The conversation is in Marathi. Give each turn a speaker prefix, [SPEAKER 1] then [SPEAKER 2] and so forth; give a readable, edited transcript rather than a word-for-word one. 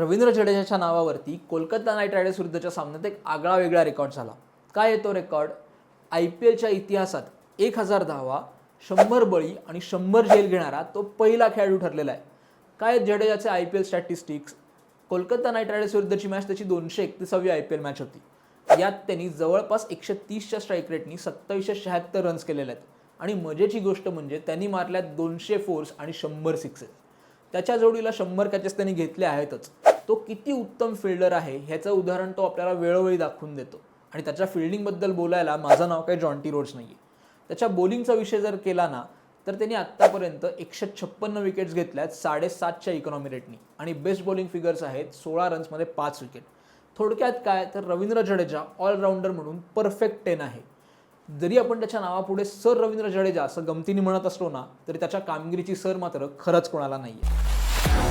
[SPEAKER 1] रवींद्र जडेजाच्या नावावरती कोलकाता नाईट रायडर्स विरुद्धच्या सामन्यात एक आगळा वेगळा रेकॉर्ड झाला. काय येतो रेकॉर्ड? IPLच्या इतिहासात 1000 धावा, 100 बळी आणि 100 झेल घेणारा तो पहिला खेळाडू ठरलेला आहे. काय जडेजाचे IPL statistics? Kolkata night riders विरुद्धची मॅच त्याची 231वी IPL मॅच होती. यात त्यांनी जवळपास 130च्या स्ट्राईक रेटनी 2776 रन्स केलेले आहेत. आणि मजेची गोष्ट म्हणजे त्यांनी मारल्यात 200 फोर्स आणि 100 सिक्सेस. त्याच्या जोडीला 100 कॅचेस त्यांनी घेतले आहेतच. तो किती उत्तम फिल्डर आहे ह्याचं उदाहरण तो आपल्याला वेळोवेळी दाखवून देतो. आणि त्याच्या फिल्डिंगबद्दल बोलायला माझं नाव काही जॉन्टी रोड्स नाही आहे. त्याच्या बॉलिंगचा विषय जर केला ना तर त्यांनी आत्तापर्यंत 156 विकेट्स घेतल्यात 7.5च्या इकॉनॉमी रेटनी आणि बेस्ट बॉलिंग फिगर्स आहेत 16 रन्समध्ये 5 विकेट. थोडक्यात काय तर रवींद्र जडेजा ऑलराऊंडर म्हणून परफेक्ट 10 आहे. जरी आपण त्याच्या नावापुढे सर रवींद्र जडेजा असं गमतीने म्हणत असलो ना तरी त्याच्या कामगिरीची सर मात्र खरंच कोणाला नाही आहे.